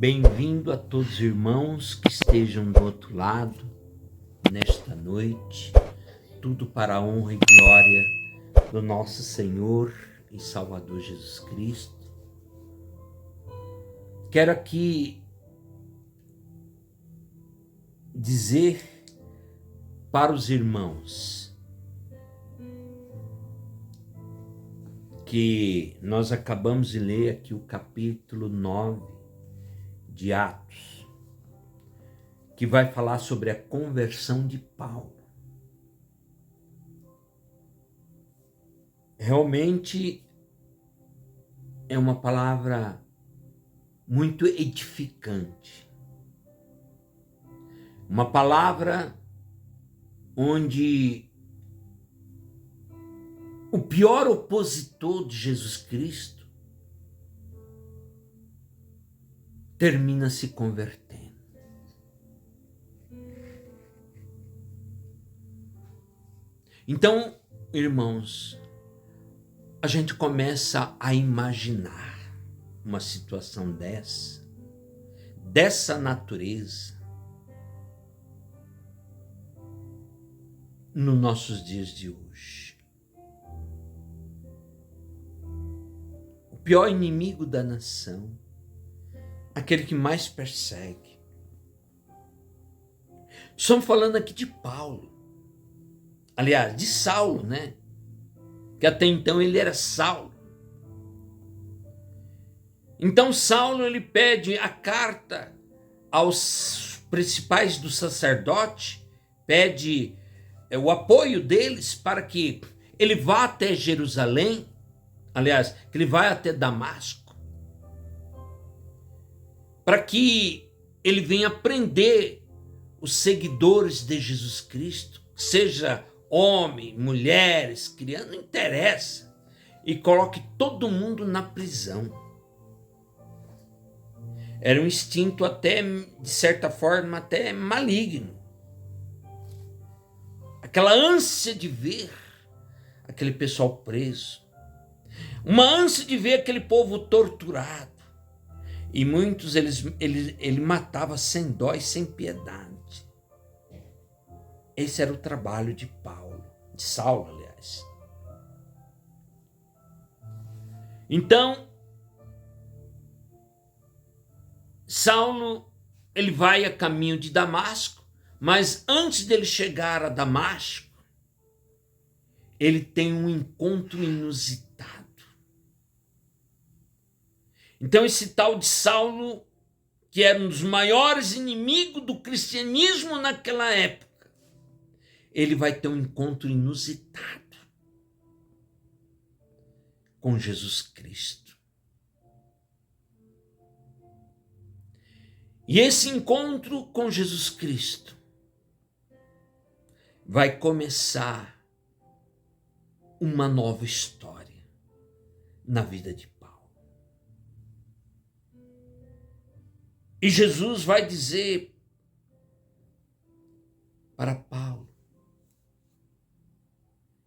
Bem-vindo a todos os irmãos que estejam do outro lado nesta noite, tudo para a honra e glória do nosso Senhor e Salvador Jesus Cristo. Quero aqui dizer para os irmãos que nós acabamos de ler aqui o capítulo 9 de Atos, que vai falar sobre a conversão de Paulo. Realmente é uma palavra muito edificante. Uma palavra onde o pior opositor de Jesus Cristo termina se convertendo. Então, irmãos, a gente começa a imaginar uma situação dessa natureza, nos nossos dias de hoje. O pior inimigo da nação, aquele que mais persegue. Estamos falando aqui de Paulo. Aliás, de Saulo, né? Que até então ele era Saulo. Então Saulo ele pede a carta aos principais do sacerdote, pede o apoio deles para que ele vá até Jerusalém, aliás, que ele vá até Damasco, para que ele venha prender os seguidores de Jesus Cristo, seja homem, mulheres, crianças, não interessa, e coloque todo mundo na prisão. Era um instinto até, de certa forma, até maligno. Aquela ânsia de ver aquele pessoal preso, uma ânsia de ver aquele povo torturado. E muitos ele matava sem dó e sem piedade. Esse era o trabalho de Saulo, aliás. Então, Saulo, ele vai a caminho de Damasco, mas antes dele chegar a Damasco, ele tem um encontro inusitado. Então esse tal de Saulo, que era um dos maiores inimigos do cristianismo naquela época, ele vai ter um encontro inusitado com Jesus Cristo. E esse encontro com Jesus Cristo vai começar uma nova história na vida de Paulo. E Jesus vai dizer para Paulo: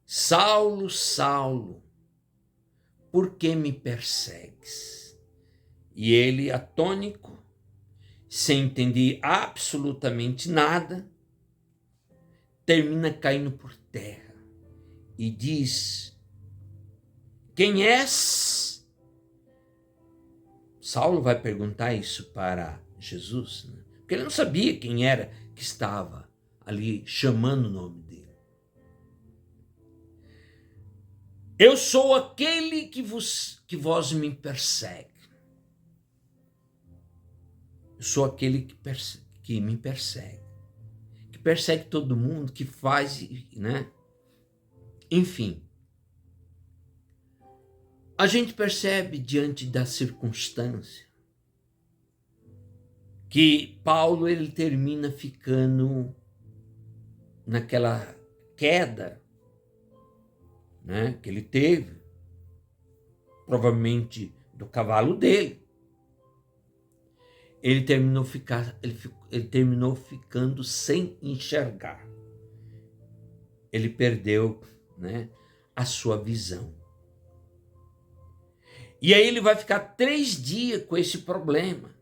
Saulo, Saulo, por que me persegues? E ele, atônico, sem entender absolutamente nada, termina caindo por terra e diz: quem és? Saulo vai perguntar isso para Jesus, né? Porque ele não sabia quem era que estava ali chamando o nome dele. Eu sou aquele que vós me persegue. Eu sou aquele que me persegue. Que persegue todo mundo, que faz, né? Enfim. A gente percebe diante da circunstância que Paulo ele termina ficando naquela queda, né, que ele teve, provavelmente do cavalo dele. Ele terminou ficando sem enxergar. Ele perdeu, né, a sua visão. E aí ele vai ficar 3 dias com esse problema.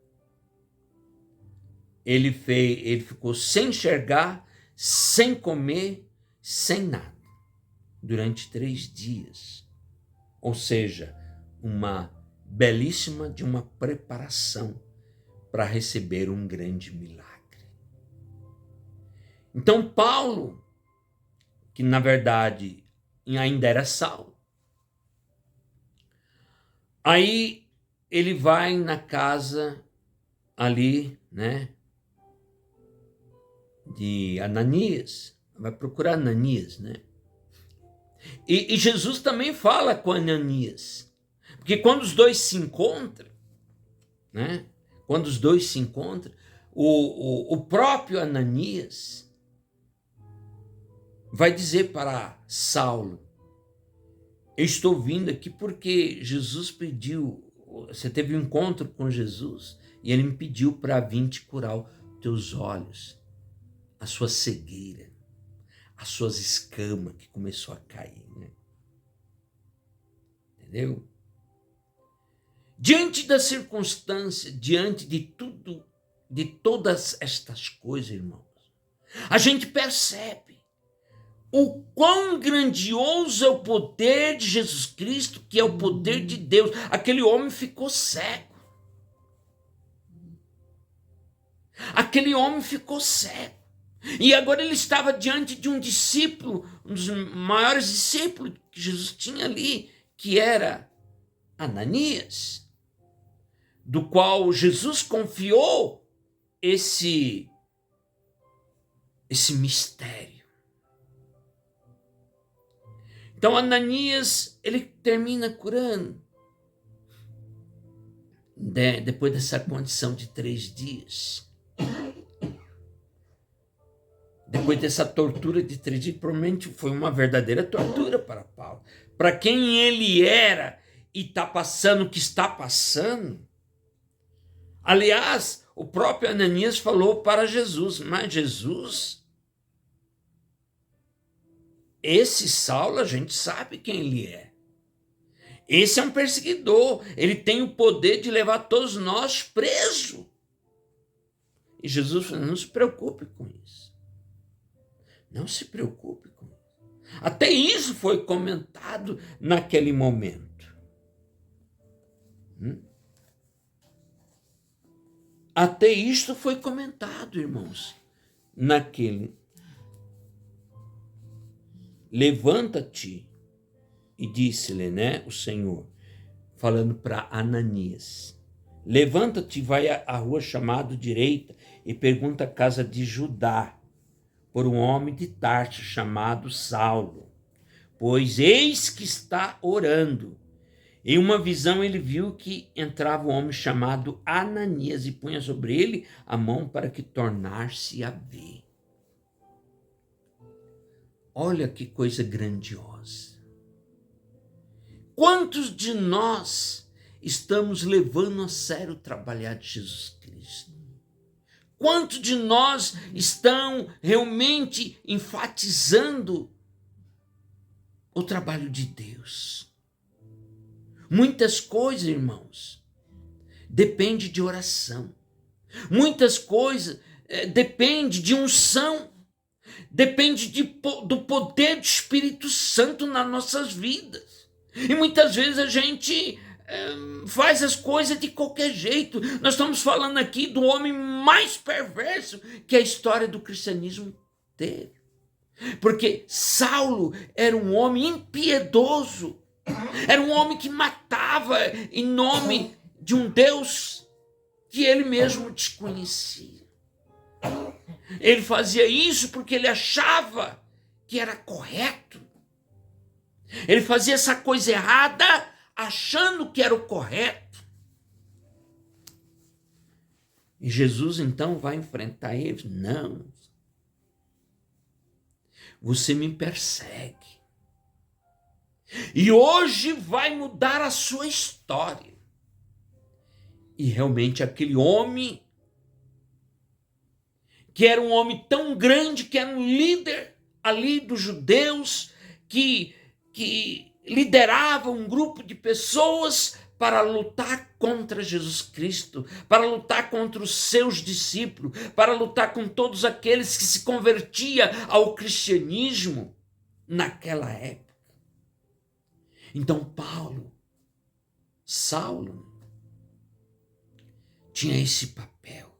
ele ficou sem enxergar, sem comer, sem nada, durante 3 dias. Ou seja, uma belíssima de uma preparação para receber um grande milagre. Então Paulo, que na verdade ainda era Saulo, aí ele vai na casa ali, né, de Ananias, vai procurar Ananias, né? E Jesus também fala com Ananias, porque quando os dois se encontram, né? Quando os dois se encontram, o próprio Ananias vai dizer para Saulo: eu estou vindo aqui porque Jesus pediu, você teve um encontro com Jesus e ele me pediu para vir te curar os teus olhos, a sua cegueira, as suas escamas que começou a cair, né? Entendeu? Diante da circunstância, diante de tudo, de todas estas coisas, irmãos, a gente percebe o quão grandioso é o poder de Jesus Cristo, que é o poder de Deus. Aquele homem ficou cego. Aquele homem ficou cego. E agora ele estava diante de um discípulo, um dos maiores discípulos que Jesus tinha ali, que era Ananias, do qual Jesus confiou esse mistério. Então Ananias, ele termina curando, depois dessa condição de 3 dias. Depois dessa tortura de 3 dias, provavelmente foi uma verdadeira tortura para Paulo. Para quem ele era e está passando o que está passando. Aliás, o próprio Ananias falou para Jesus: mas Jesus, esse Saulo, a gente sabe quem ele é. Esse é um perseguidor, ele tem o poder de levar todos nós presos. E Jesus falou: não se preocupe com isso. Não se preocupe com isso. Até isso foi comentado naquele momento. Até isto foi comentado, irmãos, naquele. Levanta-te, e disse-lhe, né, o Senhor, falando para Ananias: levanta-te, vai à rua chamada direita e pergunta a casa de Judá por um homem de Tarso chamado Saulo, pois eis que está orando. Em uma visão ele viu que entrava um homem chamado Ananias e punha sobre ele a mão para que tornasse a ver. Olha que coisa grandiosa. Quantos de nós estamos levando a sério o trabalhar de Jesus Cristo? Quantos de nós estão realmente enfatizando o trabalho de Deus? Muitas coisas, irmãos, depende de oração. Muitas coisas depende de unção. Depende do poder do Espírito Santo nas nossas vidas. E muitas vezes a gente faz as coisas de qualquer jeito. Nós estamos falando aqui do homem mais perverso que a história do cristianismo teve. Porque Saulo era um homem impiedoso. Era um homem que matava em nome de um Deus que ele mesmo desconhecia. Ele fazia isso porque ele achava que era correto. Ele fazia essa coisa errada achando que era o correto. E Jesus então vai enfrentar ele. Não. Você me persegue. E hoje vai mudar a sua história. E realmente aquele homem, que era um homem tão grande, que era um líder ali dos judeus, que liderava um grupo de pessoas para lutar contra Jesus Cristo, para lutar contra os seus discípulos, para lutar com todos aqueles que se convertiam ao cristianismo naquela época. Então Saulo, tinha esse papel.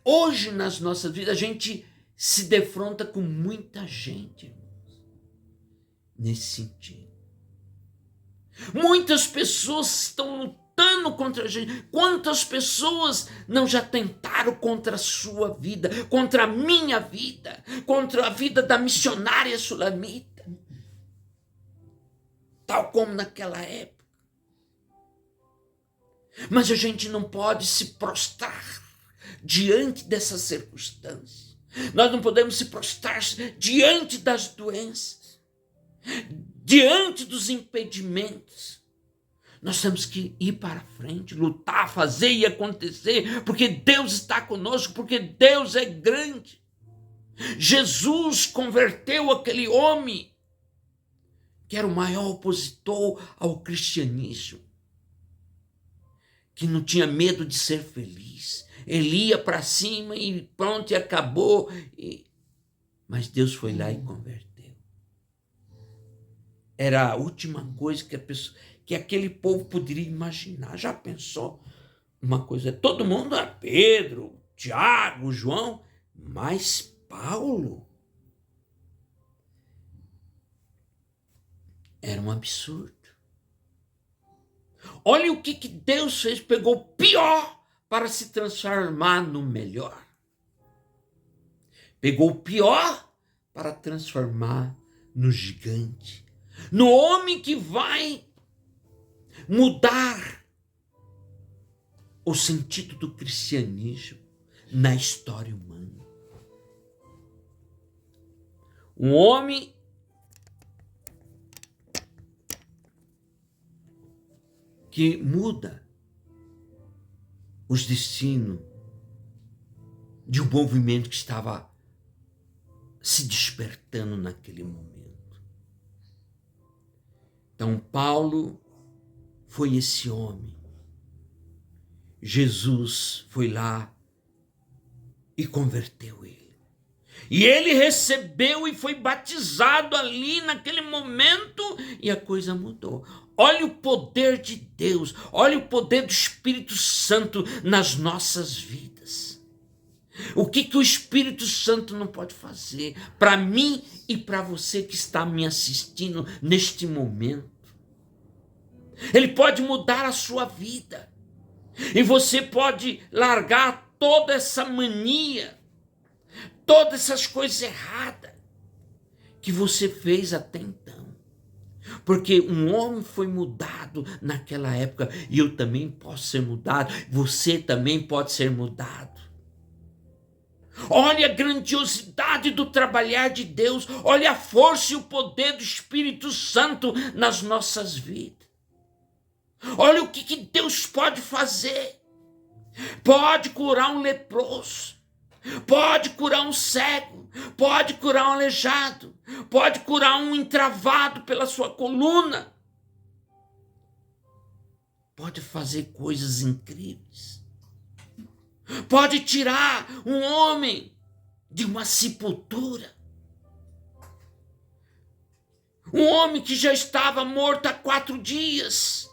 Hoje, nas nossas vidas, a gente se defronta com muita gente, irmãos, nesse sentido. Muitas pessoas estão lutando contra a gente. Quantas pessoas não já tentaram contra a sua vida, contra a minha vida, contra a vida da missionária sulamita, tal como naquela época. Mas a gente não pode se prostrar diante dessas circunstâncias. Nós não podemos se prostrar diante das doenças, diante dos impedimentos. Nós temos que ir para frente, lutar, fazer e acontecer, porque Deus está conosco, porque Deus é grande. Jesus converteu aquele homem que era o maior opositor ao cristianismo, que não tinha medo de ser feliz. Ele ia para cima e pronto, e acabou. Mas Deus foi lá e converteu. Era a última coisa que aquele povo poderia imaginar. Já pensou? Uma coisa, todo mundo era Pedro, Tiago, João, mas Paulo era um absurdo. Olha o que Deus fez, pegou o pior para se transformar no melhor. Pegou o pior para transformar no gigante, no homem que vai mudar o sentido do cristianismo na história humana. Um homem que muda os destinos de um movimento que estava se despertando naquele momento. Então, Paulo foi esse homem. Jesus foi lá e converteu ele. E ele recebeu e foi batizado ali naquele momento e a coisa mudou. Olha o poder de Deus, olha o poder do Espírito Santo nas nossas vidas. O que o Espírito Santo não pode fazer para mim e para você que está me assistindo neste momento? Ele pode mudar a sua vida. E você pode largar toda essa mania, todas essas coisas erradas que você fez até então. Porque um homem foi mudado naquela época e eu também posso ser mudado, você também pode ser mudado. Olha a grandiosidade do trabalhar de Deus, olha a força e o poder do Espírito Santo nas nossas vidas. Olha o que Deus pode fazer. Pode curar um leproso, pode curar um cego, pode curar um aleijado, pode curar um entravado pela sua coluna, pode fazer coisas incríveis, pode tirar um homem de uma sepultura, um homem que já estava morto há 4 dias.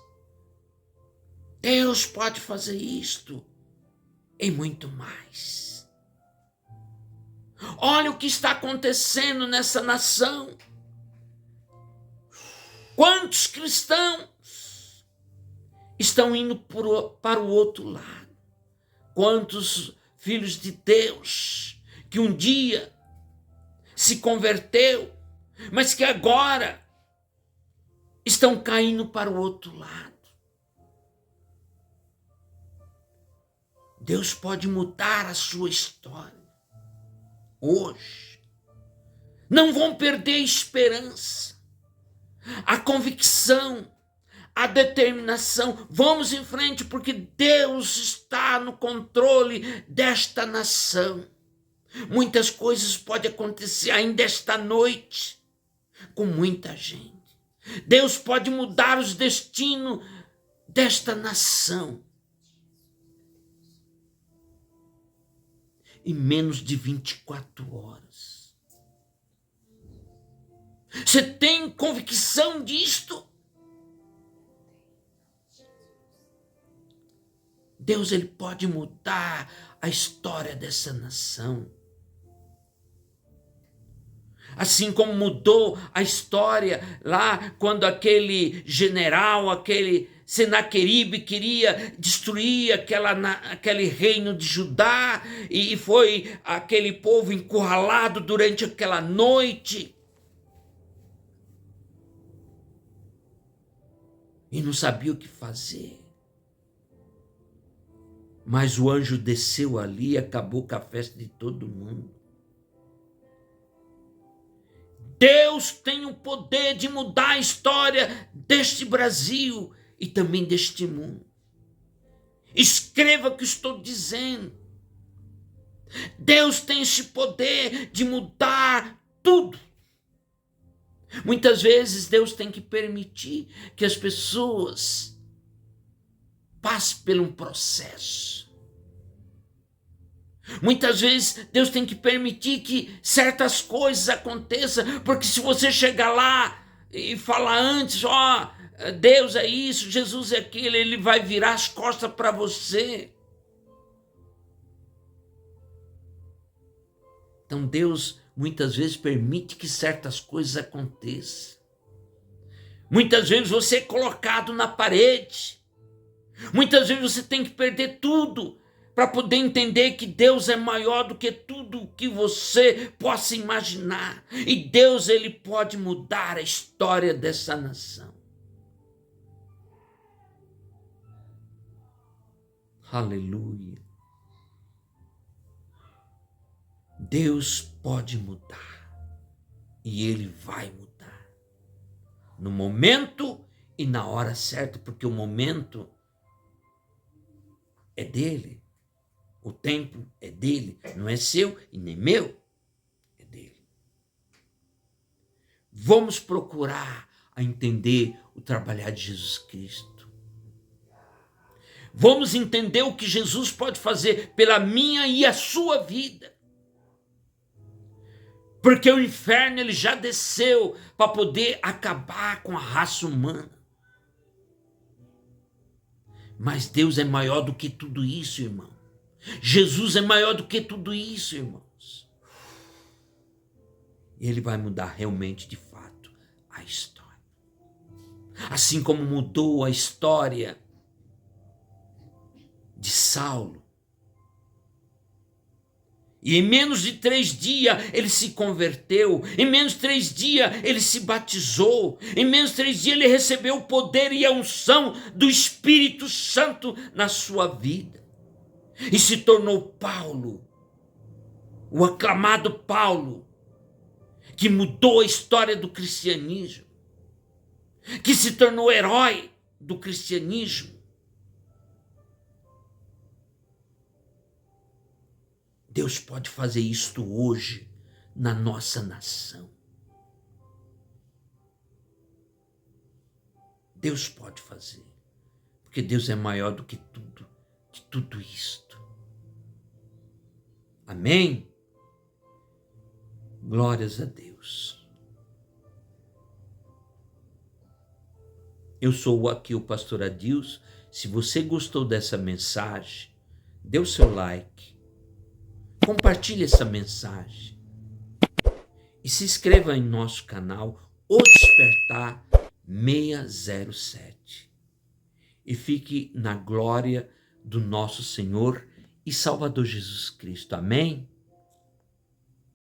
Deus pode fazer isto e muito mais. Olha o que está acontecendo nessa nação. Quantos cristãos estão indo para o outro lado? Quantos filhos de Deus que um dia se converteu, mas que agora estão caindo para o outro lado? Deus pode mudar a sua história hoje. Não vão perder a esperança, a convicção, a determinação. Vamos em frente, porque Deus está no controle desta nação. Muitas coisas podem acontecer ainda esta noite com muita gente. Deus pode mudar os destinos desta nação em menos de 24 horas. Você tem convicção disto? Deus, ele pode mudar a história dessa nação. Assim como mudou a história lá quando aquele general, aquele Senaqueribe queria destruir aquele reino de Judá, e foi aquele povo encurralado durante aquela noite. E não sabia o que fazer. Mas o anjo desceu ali e acabou com a festa de todo mundo. Deus tem o poder de mudar a história deste Brasil e também deste mundo. Escreva o que estou dizendo. Deus tem esse poder de mudar tudo. Muitas vezes Deus tem que permitir que as pessoas passem por um processo. Muitas vezes Deus tem que permitir que certas coisas aconteçam, porque se você chegar lá e falar antes, Deus é isso, Jesus é aquilo, ele vai virar as costas para você. Então Deus muitas vezes permite que certas coisas aconteçam. Muitas vezes você é colocado na parede. Muitas vezes você tem que perder tudo para poder entender que Deus é maior do que tudo que você possa imaginar. E Deus, ele pode mudar a história dessa nação. Aleluia. Deus pode mudar. E ele vai mudar. No momento e na hora certa, porque o momento é dele. O tempo é dele, não é seu e nem meu, é dele. Vamos procurar a entender o trabalhar de Jesus Cristo. Vamos entender o que Jesus pode fazer pela minha e a sua vida. Porque o inferno ele já desceu para poder acabar com a raça humana. Mas Deus é maior do que tudo isso, irmão. Jesus é maior do que tudo isso, irmãos. E ele vai mudar realmente, de fato, a história. Assim como mudou a história de Saulo. E em menos de 3 dias ele se converteu. Em menos de 3 dias ele se batizou. Em menos de 3 dias ele recebeu o poder e a unção do Espírito Santo na sua vida. E se tornou Paulo, o aclamado Paulo, que mudou a história do cristianismo, que se tornou herói do cristianismo. Deus pode fazer isto hoje na nossa nação. Deus pode fazer, porque Deus é maior do que tudo, de tudo isto. Amém? Glórias a Deus. Eu sou aqui o pastor Adilson. Se você gostou dessa mensagem, dê o seu like, compartilhe essa mensagem e se inscreva em nosso canal O Despertar 607 e fique na glória do nosso Senhor e Salvador Jesus Cristo. Amém?